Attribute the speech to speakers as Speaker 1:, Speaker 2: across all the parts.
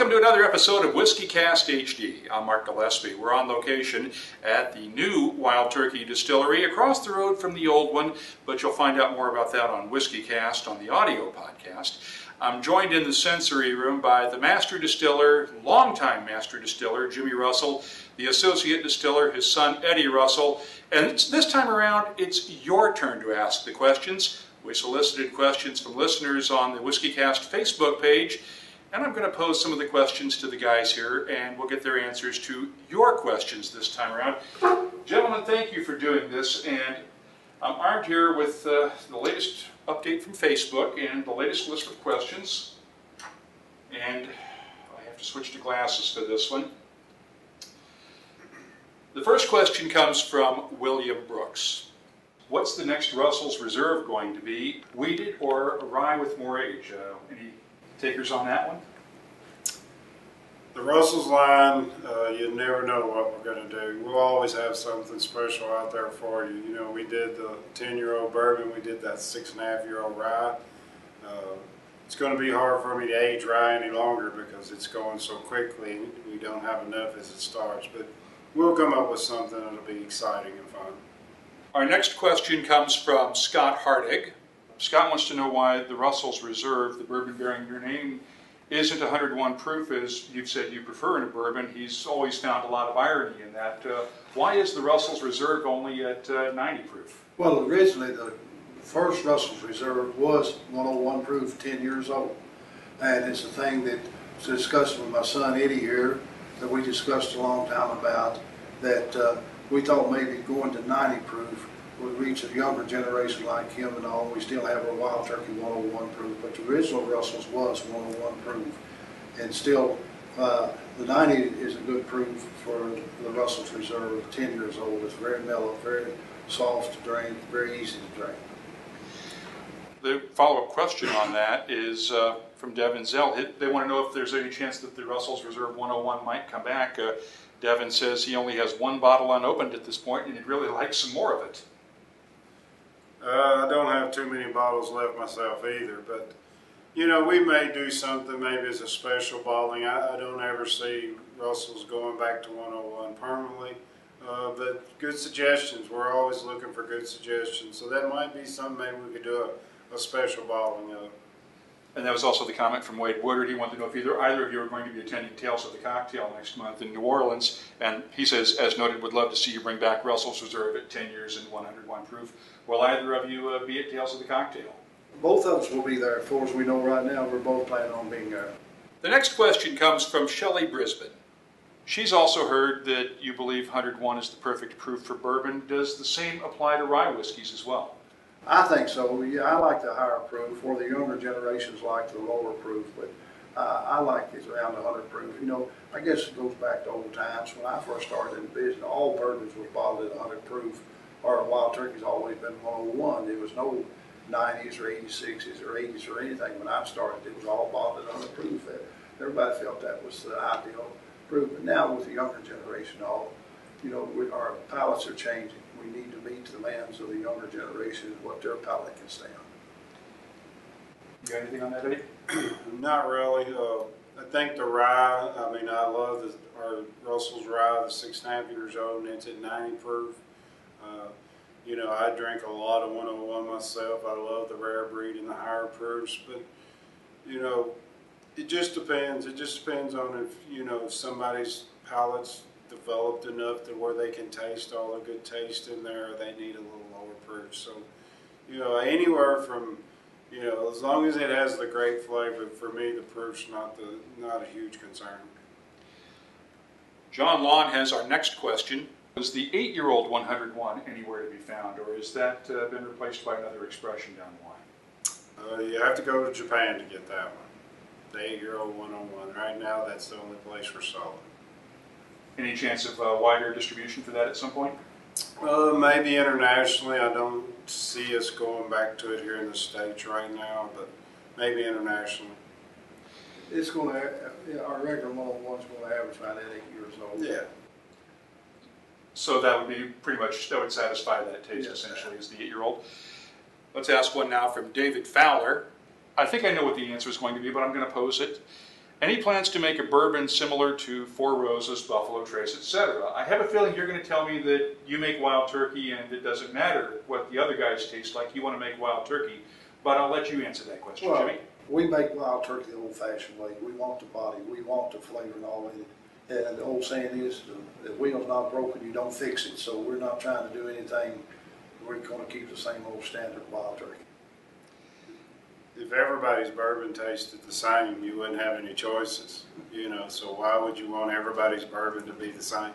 Speaker 1: Welcome to another episode of WhiskyCast HD. I'm Mark Gillespie. We're on location at the new Wild Turkey Distillery across the road from the old one, but you'll find out more about that on WhiskyCast on the audio podcast. I'm joined in the sensory room by the master distiller, longtime master distiller, Jimmy Russell, the associate distiller, his son, Eddie Russell, and this time around, it's your turn to ask the questions. We solicited questions from listeners on the WhiskyCast Facebook page, and I'm going to pose some of the questions to the guys here, and we'll get their answers to your questions this time around. Gentlemen, thank you for doing this, and I'm armed here with the latest update from Facebook and the latest list of questions. And I have to switch to glasses for this one. The first question comes from William Brooks. What's the next Russell's Reserve going to be? Wheated or rye with more age? Any takers on that one?
Speaker 2: The Russell's line, you never know what we're going to do. We'll always have something special out there for you. You know, we did the 10-year-old bourbon, we did that 6.5-year-old rye. It's going to be hard for me to age rye any longer because it's going so quickly. We don't have enough as it starts, but we'll come up with something that'll be exciting and fun.
Speaker 1: Our next question comes from Scott Hardig. Scott wants to know why the Russell's Reserve, the bourbon bearing your name, isn't 101 proof as you've said you prefer in a bourbon. He's always found a lot of irony in that. Why is the Russell's Reserve only at 90 proof?
Speaker 3: Well, originally the first Russell's Reserve was 101 proof, 10 years old. And it's a thing that was discussed with my son Eddie here, that we discussed a long time about, that we thought maybe going to 90 proof would reach a younger generation like him and all. We still have our Wild Turkey 101 proof, but the original Russell's was 101 proof. And still, the 90 is a good proof for the Russell's Reserve, 10 years old. It's very mellow, very soft to drink, very easy to drink.
Speaker 1: The follow-up question on that is from Devin Zell. They want to know if there's any chance that the Russell's Reserve 101 might come back. Devin says he only has one bottle unopened at this point and he'd really like some more of it.
Speaker 2: I don't have too many bottles left myself either, but you know, we may do something maybe as a special bottling. I don't ever see Russell's going back to 101 permanently, but good suggestions. We're always looking for good suggestions, so that might be something maybe we could do a special bottling of.
Speaker 1: And that was also the comment from Wade Woodard. He wanted to know if either of you are going to be attending Tales of the Cocktail next month in New Orleans. And he says, as noted, would love to see you bring back Russell's Reserve at 10 years and 101 proof. Will either of you be at Tales of the Cocktail?
Speaker 3: Both of us will be there. As far as we know right now, we're both planning on being there.
Speaker 1: The next question comes from Shelley Brisbane. She's also heard that you believe 101 is the perfect proof for bourbon. Does the same apply to rye whiskeys as well?
Speaker 3: I think so. Yeah, I like the higher proof, or the younger generations like the lower proof, but I like it around 100 proof. You know, I guess it goes back to old times. When I first started in business, all bourbons was bottled at 100 proof, or Wild Turkey's always been 101. There was no 90s or 86s or 80s or anything. When I started, it was all bottled at 100 proof. Everybody felt that was the ideal proof. But now with the younger generation, our palates are changing. We need to meet the demands of the younger generation, what their palate can stand.
Speaker 1: You got anything on that, Eddie?
Speaker 2: Not really. I think the rye, I mean, I love our Russell's rye, the 6.5 years old, and it's at 90 proof. You know, I drink a lot of 101 myself. I love the rare breed and the higher proofs, but, you know, it just depends. It just depends on if somebody's palate's developed enough to where they can taste all the good taste in there, or they need a little lower proof. So, you know, anywhere from, you know, as long as it has the great flavor, for me the proof's not a huge concern.
Speaker 1: John Lawn has our next question. Is the 8-year-old 101 anywhere to be found, or has that been replaced by another expression down the line?
Speaker 2: You have to go to Japan to get that one. The 8-year-old 101. Right now, that's the only place we're selling.
Speaker 1: Any chance of wider distribution for that at some point?
Speaker 2: Maybe internationally. I don't see us going back to it here in the States right now, but maybe internationally.
Speaker 3: It's going to, our regular 101's going to average about 8 years old.
Speaker 2: Yeah.
Speaker 1: So that would be pretty much, that would satisfy that taste, yes, essentially, as the 8-year-old. Let's ask one now from David Fowler. I think I know what the answer is going to be, but I'm going to pose it. Any plans to make a bourbon similar to Four Roses, Buffalo Trace, etc.? I have a feeling you're going to tell me that you make Wild Turkey and it doesn't matter what the other guys taste like. You want to make Wild Turkey, but I'll let you answer that question,
Speaker 3: Well,
Speaker 1: Jimmy.
Speaker 3: we make Wild Turkey the old-fashioned way. We want the body, we want the flavor and all in it. And the old saying is, the wheel's not broken, you don't fix it. So we're not trying to do anything. We're going to keep the same old standard of Wild Turkey.
Speaker 2: If everybody's bourbon tasted the same, you wouldn't have any choices, so why would you want everybody's bourbon to be the same?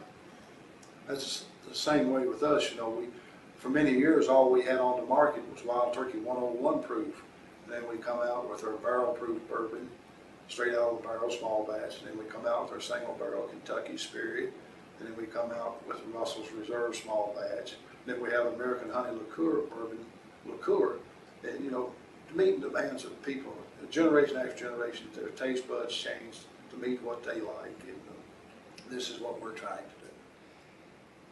Speaker 3: That's the same way with us, for many years all we had on the market was Wild Turkey 101 proof. And then we come out with our barrel proof bourbon, straight out of the barrel, small batch. And then we come out with our single barrel Kentucky Spirit. And then we come out with Russell's Reserve small batch. And then we have American Honey Liqueur bourbon liqueur. And to meet the demands of people, generation after generation, their taste buds change to meet what they like, and this is what we're trying to do.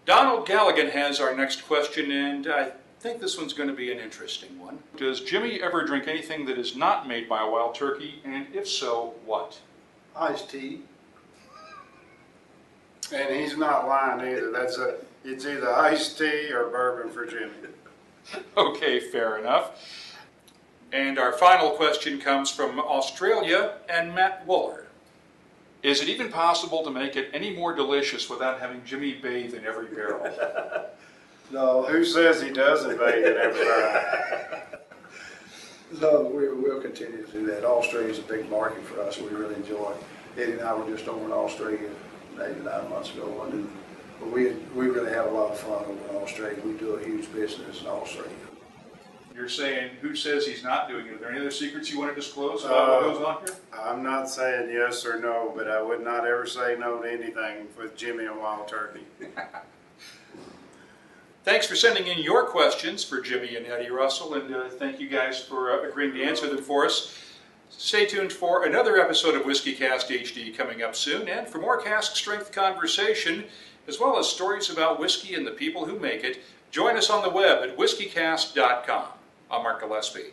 Speaker 1: Donald Galligan has our next question, and I think this one's going to be an interesting one. Does Jimmy ever drink anything that is not made by a Wild Turkey, and if so, what?
Speaker 3: Iced tea.
Speaker 2: And he's not lying either. It's either iced tea or bourbon for Jimmy.
Speaker 1: Okay, fair enough. And our final question comes from Australia and Matt Woolard. Is it even possible to make it any more delicious without having Jimmy bathe in every barrel?
Speaker 3: No.
Speaker 2: Who says he doesn't bathe in every barrel?
Speaker 3: No, we'll continue to do that. Australia's a big market for us. We really enjoy it. Eddie and I were just over in Australia 8 or 9 months ago, and we really had a lot of fun over in Australia. We do a huge business in Australia.
Speaker 1: You're saying, who says he's not doing it? Are there any other secrets you want to disclose about what goes on here?
Speaker 2: I'm not saying yes or no, but I would not ever say no to anything with Jimmy and Wild Turkey.
Speaker 1: Thanks for sending in your questions for Jimmy and Eddie Russell, and thank you guys for agreeing to answer them for us. Stay tuned for another episode of WhiskyCast HD coming up soon, and for more cask-strength conversation, as well as stories about whiskey and the people who make it, join us on the web at whiskycast.com. I'm Mark Gillespie.